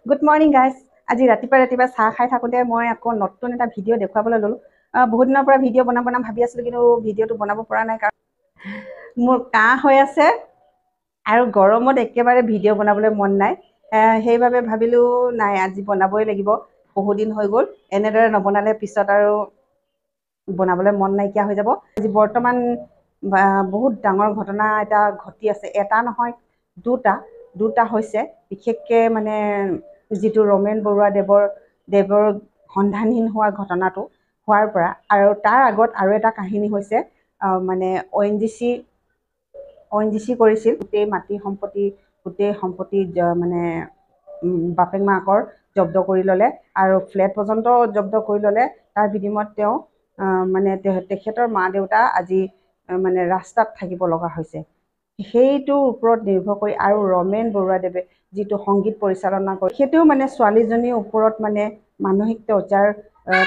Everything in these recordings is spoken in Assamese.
Good morning guys. আজি ৰাতিপুৱা চাহ খাই থাকোঁতে মই আকৌ নতুন এটা ভিডিঅ' দেখুৱাবলৈ ল'লোঁ। বহুত দিনৰ পৰা ভিডিঅ' বনাম ভাবি আছিলোঁ, কিন্তু ভিডিঅ'টো বনাব পৰা নাই কাৰণ মোৰ কাহ হৈ আছে আৰু গৰমত একেবাৰে ভিডিঅ' বনাবলৈ মন নাই। সেইবাবে ভাবিলোঁ নাই, আজি বনাবই লাগিব। বহুদিন হৈ গ'ল, এনেদৰে নবনালে পিছত আৰু বনাবলৈ মন নাইকিয়া হৈ যাব। আজি বৰ্তমান বহুত ডাঙৰ ঘটনা এটা ঘটি আছে। এটা নহয়, দুটা হৈছে। বিশেষকৈ মানে যিটো ৰমেন বৰুৱা দেৱৰ সন্ধানহীন হোৱা ঘটনাটো হোৱাৰ পৰা, আৰু তাৰ আগত আৰু এটা কাহিনী হৈছে, মানে ONGC কৰিছিল। গোটেই মাটি সম্পত্তি মানে বাপেক মাকৰ জব্দ কৰি ল'লে আৰু ফ্লেট পৰ্যন্ত জব্দ কৰি ল'লে। তাৰ বিনিময়ত তেওঁ মানে তেখেতৰ মা দেউতা আজি মানে ৰাস্তাত থাকিব লগা হৈছে। সেইটোৰ ওপৰত নিৰ্ভৰ কৰি আৰু ৰমেন বৰুৱাদেৱে যিটো সংগীত পৰিচালনা কৰে, সেইটোও মানে ছোৱালীজনীৰ ওপৰত মানে মানসিক টৰ্চাৰ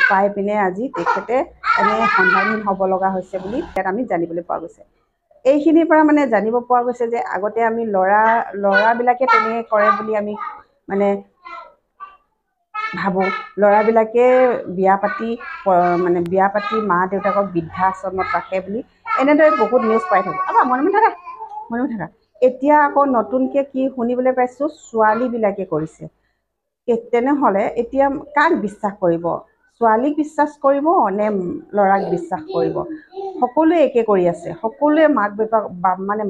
পাই পিনে আজি তেখেতে সন্ধানহীন হ'ব লগা হৈছে বুলি ইয়াত আমি জানিবলৈ পোৱা গৈছে। এইখিনিৰ পৰা মানে জানিব পৰা গৈছে যে আগতে আমি ল'ৰাবিলাকে তেনে কৰে বুলি আমি মানে ভাবোঁ। ল'ৰাবিলাকে বিয়া পাতি মা দেউতাকক বৃদ্ধাশ্ৰমত ৰাখে বুলি এনেদৰে বহুত নিউজ পাই থাকোঁ। মনে থাকা। এতিয়া আকৌ নতুনকৈ কি শুনিবলৈ পাইছোঁ, ছোৱালীবিলাকে কৰিছে। তেনেহ'লে এতিয়া কাক বিশ্বাস কৰিব? ছোৱালীক বিশ্বাস কৰিব নে ল'ৰাক বিশ্বাস কৰিব? সকলোৱে একে কৰি আছে। সকলোৱে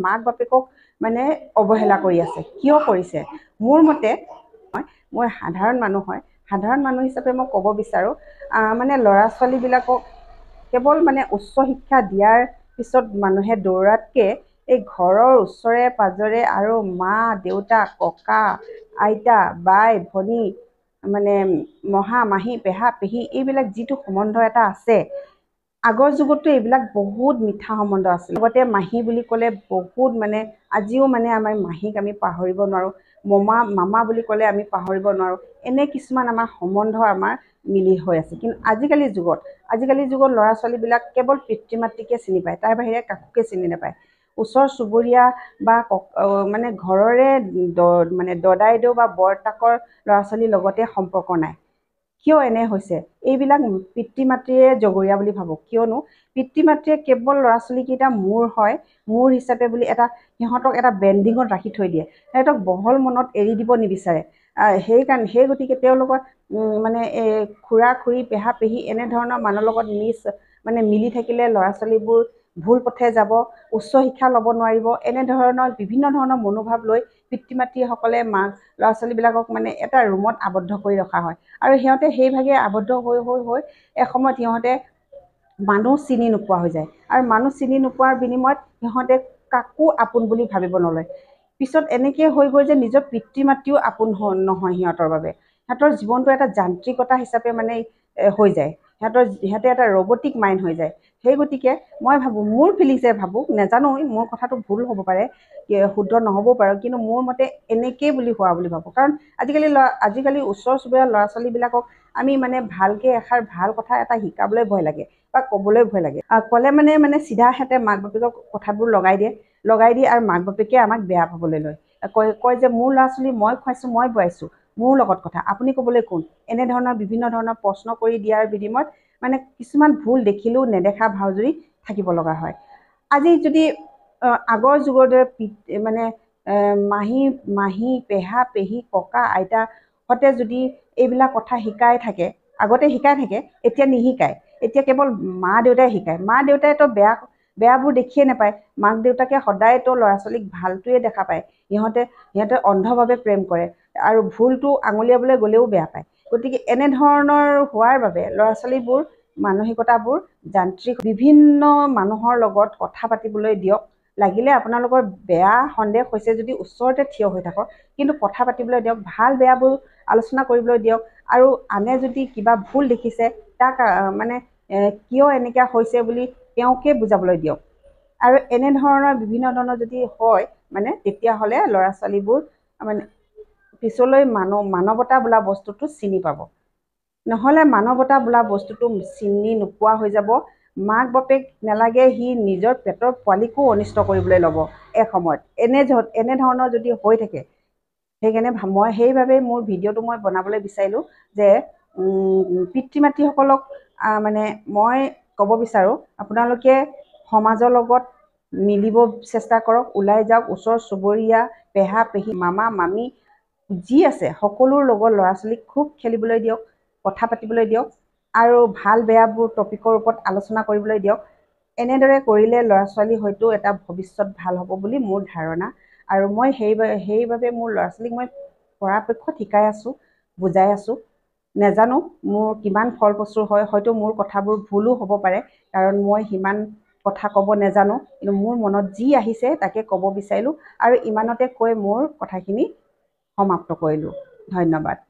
মাক বাপেকক মানে অৱহেলা কৰি আছে। কিয় কৰিছে? মোৰ মতে, মই সাধাৰণ মানুহ হিচাপে মই ক'ব বিচাৰোঁ, মানে ল'ৰা ছোৱালীবিলাকক কেৱল মানে উচ্চ শিক্ষা দিয়াৰ পিছত মানুহে দৌৰাতকৈ এই ঘৰৰ ওচৰে পাজৰে আৰু মা দেউতা, ককা আইতা, বাই ভনী, মানে মহা মাহী, পেহা পেহী, এইবিলাক যিটো সম্বন্ধ এটা আছে, আগৰ যুগততো এইবিলাক বহুত মিঠা সম্বন্ধ আছিল। লগতে মাহী বুলি ক'লে বহুত মানে আজিও মানে আমাৰ মাহীক আমি পাহৰিব নোৱাৰোঁ। মামা বুলি ক'লে আমি পাহৰিব নোৱাৰোঁ। এনে কিছুমান আমাৰ সম্বন্ধ আমাৰ মিলি হৈ আছে। কিন্তু আজিকালিৰ যুগত ল'ৰা ছোৱালীবিলাক কেৱল পিতৃ মাতৃকে চিনি পায়, তাৰ বাহিৰে কাকোকে চিনি নাপায়। ওচৰ চুবুৰীয়া বা মানে ঘৰৰে মানে দদাইদেউ বা বৰতাকৰ ল'ৰা ছোৱালীৰ লগতে সম্পৰ্ক নাই। কিয় এনে হৈছে? এইবিলাক পিতৃ মাতৃয়ে জগৰীয়া বুলি ভাবোঁ। কিয়নো পিতৃ মাতৃয়ে কেৱল ল'ৰা ছোৱালীকেইটা মোৰ হিচাপে বুলি সিহঁতক এটা বেণ্ডিঙত ৰাখি থৈ দিয়ে। সিহঁতক বহল মনত এৰি দিব নিবিচাৰে। সেই গতিকে তেওঁলোকৰ মানে খুৰা খুৰী, পেহা পেহী এনেধৰণৰ মানুহৰ লগত মিলি থাকিলে ল'ৰা ছোৱালীবোৰ ভুল পথে যাব, উচ্চ শিক্ষা ল'ব নোৱাৰিব। এনেধৰণৰ বিভিন্ন ধৰণৰ মনোভাৱ লৈ পিতৃ মাতৃসকলে ল'ৰা ছোৱালীবিলাকক মানে এটা ৰুমত আবদ্ধ কৰি ৰখা হয়। আৰু সিহঁতে সেইভাগে আবদ্ধ হৈ এসময়ত সিহঁতে মানুহ চিনি নোপোৱা হৈ যায়। আৰু মানুহ চিনি নোপোৱাৰ বিনিময়ত সিহঁতে কাকো আপোন বুলি ভাবিব নলয়। পিছত এনেকৈ হৈ গৈ যে নিজৰ পিতৃ মাতৃও আপোন নহয় সিহঁতৰ বাবে। সিহঁতৰ জীৱনটো এটা যান্ত্ৰিকতা হিচাপে মানে হৈ যায়। সিহঁতে এটা ৰবটিক মাইণ্ড হৈ যায়। সেই গতিকে মই ভাবোঁ, মোৰ ফিলিংছে ভাবোঁ, নাজানো মোৰ কথাটো ভুল হ'ব পাৰে, শুদ্ধ নহ'বও পাৰে, কিন্তু মোৰ মতে এনেকেই হোৱা বুলি ভাবোঁ। কাৰণ আজিকালি ওচৰ চুবুৰীয়া ল'ৰা ছোৱালীবিলাকক আমি মানে ভালকৈ এষাৰ ভাল কথা এটা শিকাবলৈ ভয় লাগে বা ক'বলৈ ভয় লাগে। ক'লে মানে চিধাহঁতে মাক বাপেকক কথাবোৰ লগাই দিয়ে আৰু মাক বাপেকে আমাক বেয়া পাবলৈ লয়। কয় যে মোৰ ল'ৰা ছোৱালী মই খুৱাইছোঁ, মই বোৱাইছোঁ, মোৰ লগত কথা, আপুনি ক'বলৈ কোন? এনেধৰণৰ বিভিন্ন ধৰণৰ প্ৰশ্ন কৰি দিয়াৰ বিনিময়ত মানে কিছুমান ভুল দেখিলেও নেদেখা ভাওজুৰি থাকিব লগা হয়। আজি যদি আগৰ যুগৰ দৰে মানে মাহী, পেহা পেহী, ককা আইতাহঁতে যদি এইবিলাক কথা আগতে শিকাই থাকে, এতিয়া নিশিকায়। এতিয়া কেৱল মা দেউতাই শিকায়। মা দেউতাইতো বেয়াবোৰ দেখিয়ে নাপায়। মাক দেউতাকে সদায়তো ল'ৰা ছোৱালীক ভালটোৱে দেখা পায়। সিহঁতে অন্ধভাৱে প্ৰেম কৰে আৰু ভুলটো আঙুলিয়াবলৈ গ'লেও বেয়া পায়। গতিকে এনেধৰণৰ হোৱাৰ বাবে ল'ৰা ছোৱালীবোৰ মানসিকতাবোৰ যান্ত্ৰিক। বিভিন্ন মানুহৰ লগত কথা পাতিবলৈ দিয়ক। লাগিলে আপোনালোকৰ বেয়া সন্দেহ হৈছে যদি ওচৰতে থিয় হৈ থাকক, কিন্তু কথা পাতিবলৈ দিয়ক। ভাল বেয়াবোৰ আলোচনা কৰিবলৈ দিয়ক। আৰু আনে যদি কিবা ভুল দেখিছে তাক মানে কিয় এনেকুৱা হৈছে বুলি তেওঁকে বুজাবলৈ দিয়ক। আৰু এনেধৰণৰ বিভিন্ন ধৰণৰ যদি হয় মানে তেতিয়াহ'লে ল'ৰা ছোৱালীবোৰ মানে পিছলৈ মানৱতা বোলা বস্তুটো চিনি পাব। নহ'লে মানৱতা বোলা বস্তুটো চিনি নোপোৱা হৈ যাব। মাক বাপেক নালাগে, সি নিজৰ পেটৰ পোৱালিকো অনিষ্ট কৰিবলৈ ল'ব এসময়ত। এনেধৰণৰ যদি হৈ থাকে সেইকাৰণে মই সেইবাবে মোৰ ভিডিঅ'টো মই বনাবলৈ বিচাৰিলোঁ যে পিতৃ মাতৃসকলক মানে মই ক'ব বিচাৰোঁ, আপোনালোকে সমাজৰ লগত মিলিব চেষ্টা কৰক, ওলাই যাওক, ওচৰ চুবুৰীয়া, পেহা পেহী, মামা মামী যি আছে সকলোৰ লগত ল'ৰা ছোৱালীক খুব খেলিবলৈ দিয়ক, কথা পাতিবলৈ দিয়ক আৰু ভাল বেয়াবোৰ টপিকৰ ওপৰত আলোচনা কৰিবলৈ দিয়ক। এনেদৰে কৰিলে ল'ৰা ছোৱালী হয়তো এটা ভৱিষ্যত ভাল হ'ব বুলি মোৰ ধাৰণা। আৰু মই সেইবাবে মোৰ ল'ৰা ছোৱালীক মই পৰাপক্ষত শিকাই আছোঁ, বুজাই আছোঁ। নেজানো মোৰ কিমান ফলপ্ৰসূ হয়, হয়তো মোৰ কথাবোৰ ভুলো হ'ব পাৰে, কাৰণ মই সিমান কথা ক'ব নেজানো, কিন্তু মোৰ মনত যি আহিছে তাকে ক'ব বিচাৰিলোঁ আৰু ইমানতে কৈ মোৰ কথাখিনি সমাপ্ত কৰিলোঁ। ধন্যবাদ।